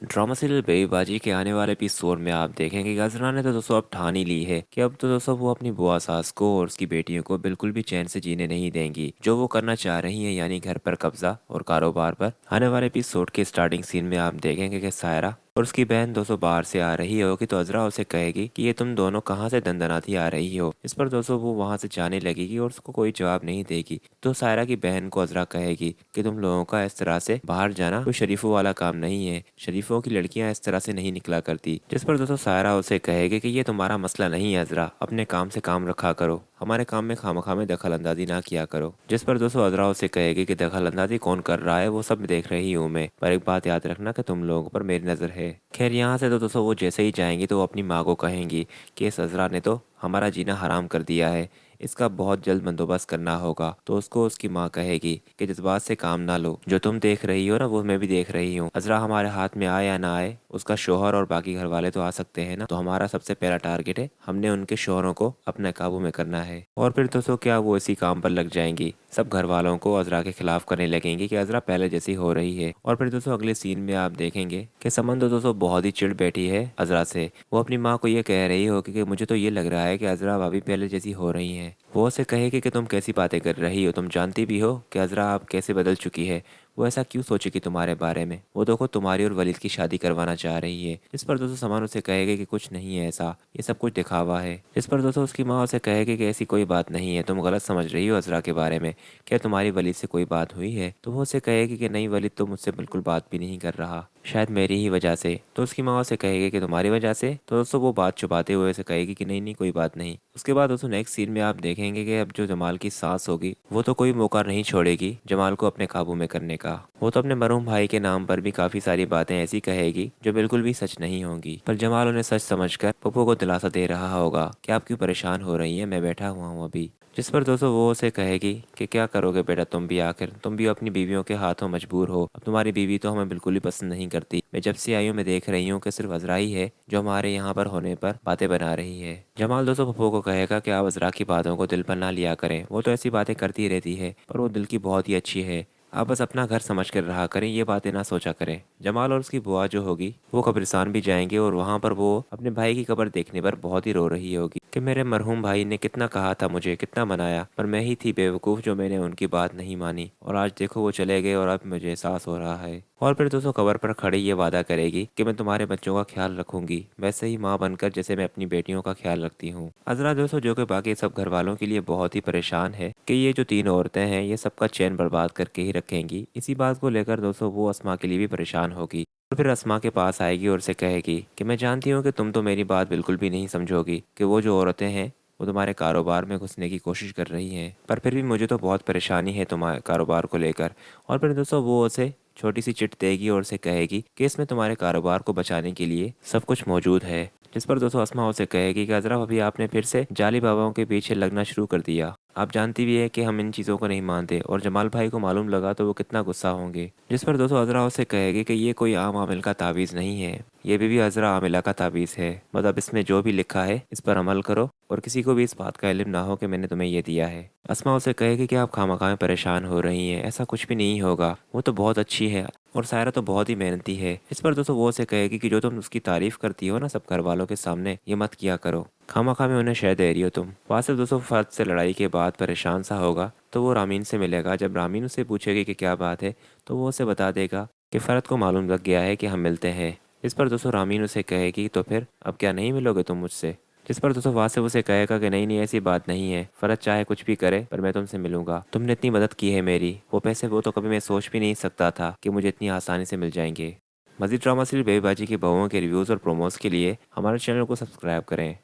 Drama serial बेईबाजी के आने वाले एपिसोड में आप देखेंगे कि अज़रा ने तो दोस्तों अब ठान ही ली है कि अब तो दोस्तों वो अपनी बुआ सास को और उसकी बेटियों को बिल्कुल भी चैन से जीने नहीं देंगी। जो वो करना चाह रही है यानी घर पर कब्जा और कारोबार पर। आने वाले एपिसोड के स्टार्टिंग सीन में आप देखेंगे कि सायरा और उसकी बहन दोस्तों बाहर से आ रही होगी तो अज़रा उसे कहेगी कि ये तुम दोनों कहाँ से दंदनाती आ रही हो। इस पर दोस्तों वो वहाँ से जाने लगेगी और उसको कोई जवाब नहीं देगी। तो सायरा की बहन को अज़रा कहेगी कि तुम लोगों का इस तरह से बाहर जाना कोई शरीफों वाला काम नहीं है, शरीफों की लड़कियां इस तरह से नहीं निकला करती। जिस पर दोस्तों सायरा उसे कहेगी कि ये तुम्हारा मसला नहीं है अज़रा, अपने काम से काम रखा करो, हमारे काम में खामखा में दखल अंदाजी ना किया करो। जिस पर दोस्तों अज़रा उसे कहेगी कि दखल अंदाजी कौन कर रहा है वो सब देख रही हूँ मैं, पर एक बात याद रखना कि तुम लोगों पर मेरी नज़र है। खैर यहाँ से तो दोस्तों वो जैसे ही जाएंगी तो वो अपनी माँ को कहेंगी कि इस अज़रा ने तो हमारा जीना हराम कर दिया है, इसका बहुत जल्द बंदोबस्त करना होगा। तो उसको उसकी माँ कहेगी कि जज्बात से काम ना लो, जो तुम देख रही हो ना वो मैं भी देख रही हूँ। अज़रा हमारे हाथ में आए या ना आए, उसका शोहर और बाकी घर वाले तो आ सकते हैं ना, तो हमारा सबसे पहला टारगेट है हमने उनके शोहरों को अपने काबू में करना है। और फिर दोस्तों क्या वो इसी काम पर लग जाएंगी, सब घर वालों को अज़रा के खिलाफ करने लगेंगी कि अज़रा पहले जैसी हो रही है। और फिर दोस्तों अगले सीन में आप देखेंगे कि समन तो दोस्तों बहुत ही चिढ़ बैठी है अज़रा से। वो अपनी माँ को ये कह रही होगी कि मुझे तो ये लग रहा है कि अज़रा भाभी पहले जैसी हो रही हैं। वो उसे कहेगी कि तुम कैसी बातें कर रही हो, तुम जानती भी हो कि अज़रा अब कैसे बदल चुकी है, वो ऐसा क्यों सोचेगी तुम्हारे बारे में, वो देखो तुम्हारी और वलीद की शादी करवाना चाह रही है। इस पर दोस्तों समान उसे कहेगी कि कुछ नहीं है ऐसा, ये सब कुछ दिखावा है। इस पर दोस्तों उसकी माँ उसे कहेगी कि ऐसी कोई बात नहीं है, तुम गलत समझ रही हो अज़रा के बारे में, क्या तुम्हारी वलीद से कोई बात हुई है। तो वो उसे कहेगी कि नहीं वलीद तो मुझसे बिल्कुल बात भी नहीं कर रहा, शायद मेरी ही वजह से। तो उसकी माँ उसे कहेगी कि तुम्हारी वजह से। तो दोस्तों वो बात छुपाते हुए उसे कहेगी कि नहीं नहीं कोई बात नहीं। उसके बाद दोस्तों नेक्स्ट सीन में आप देखेंगे कि अब जो जमाल की सास होगी वो तो कोई मौका नहीं छोड़ेगी जमाल को अपने काबू में करने का। वो तो अपने मरहूम भाई के नाम पर भी काफी सारी बातें ऐसी कहेगी जो बिल्कुल भी सच नहीं होंगी, पर जमाल उन्हें सच समझकर पप्पू को दिलासा दे रहा होगा कि आप क्यों परेशान हो रही हैं, मैं बैठा हुआ हूँ अभी। जिस पर दोस्तों वो उसे कहेगी कि क्या करोगे बेटा तुम भी, आखिर तुम भी अपनी बीवियों के हाथों मजबूर हो। अब तुम्हारी बीवी तो हमें बिल्कुल ही पसंद नहीं करती, मैं जब से आई हूँ मैं देख रही हूँ कि सिर्फ अज़रा ही है जो हमारे यहाँ पर होने पर बातें बना रही है। जमाल दोस्तों पप्पू को कहेगा कि आप अज़रा की बातों को दिल पर ना लिया करें, वो तो ऐसी बातें करती रहती है पर वो दिल की बहुत ही अच्छी है, आप बस अपना घर समझ कर रहा करें, ये बातें ना सोचा करें। जमाल और उसकी बुआ जो होगी वो कब्रिस्तान भी जाएंगे और वहाँ पर वो अपने भाई की कब्र देखने पर बहुत ही रो रही होगी कि मेरे मरहूम भाई ने कितना कहा था मुझे, कितना मनाया, पर मैं ही थी बेवकूफ़ जो मैंने उनकी बात नहीं मानी, और आज देखो वो चले गए और अब मुझे एहसास हो रहा है। और फिर दोस्तों कब्र पर खड़े ये वादा करेगी कि मैं तुम्हारे बच्चों का ख्याल रखूंगी वैसे ही माँ बनकर जैसे मैं अपनी बेटियों का ख्याल रखती हूँ। अज़रा दोस्तों जो कि बाकी सब घर वालों के लिए बहुत ही परेशान है कि ये जो तीन औरतें हैं ये सबका चैन बर्बाद करके ही रखेंगी, इसी बात को लेकर दोस्तों वो अस्मा के लिए भी परेशान होगी। और फिर अस्मा के पास आएगी और उसे कहेगी कि मैं जानती हूँ कि तुम तो मेरी बात बिल्कुल भी नहीं समझोगी कि वो जो औरतें हैं वो तुम्हारे कारोबार में घुसने की कोशिश कर रही हैं, पर फिर भी मुझे तो बहुत परेशानी है तुम्हारे कारोबार को लेकर। और फिर दोस्तों वो उसे छोटी सी चिट देगी और उसे कहेगी कि इसमें तुम्हारे कारोबार को बचाने के लिए सब कुछ मौजूद है। जिस पर दोस्तों अस्मा उसे कहेगी कि अज़रा अभी आपने फिर से जाली बाबाओं के पीछे लगना शुरू कर दिया, आप जानती भी है कि हम इन चीज़ों को नहीं मानते, और जमाल भाई को मालूम लगा तो वो कितना गुस्सा होंगे। जिस पर दोस्तों अज़रा उसे कहेगी कि ये कोई आम आमिल का तावीज़ नहीं है, ये भी अज़रा आमिला का तावीज़ है, मतलब इसमें जो भी लिखा है इस पर अमल करो और किसी को भी इस बात का इल्म ना हो कि मैंने तुम्हें ये दिया है। अस्मा उसे कहेगी कि आप खामखा में परेशान हो रही हैं, ऐसा कुछ भी नहीं होगा, वो तो बहुत अच्छी है और सायरा तो बहुत ही मेहनती है। इस पर दोस्तों वो उसे कहेगी कि जो तुम उसकी तारीफ करती हो ना सब घर वालों के सामने, ये मत किया करो, खामखा में उन्हें शह दे रही हो तुम। वहाँ से दोस्तों फर्द से लड़ाई के बाद परेशान सा होगा तो वो रामीन से मिलेगा। जब रामीन उसे पूछेगी कि क्या बात है तो वो उसे बता देगा कि फर्द को मालूम लग गया है कि हम मिलते हैं। इस पर दोस्तों रामीन उसे कहेगी तो फिर अब क्या नहीं मिलोगे तुम मुझसे। जिस पर दोस्तों वासिफ उसे कहेगा कि नहीं नहीं ऐसी बात नहीं है, फरज चाहे कुछ भी करे पर मैं तुमसे मिलूंगा, तुमने इतनी मदद की है मेरी, वो पैसे वो तो कभी मैं सोच भी नहीं सकता था कि मुझे इतनी आसानी से मिल जाएंगे। मज़ीद ड्रामा सीरियल बेबीबाजी की बहुओं के रिव्यूज़ और प्रोमोज के लिए हमारे चैनल को सब्सक्राइब करें।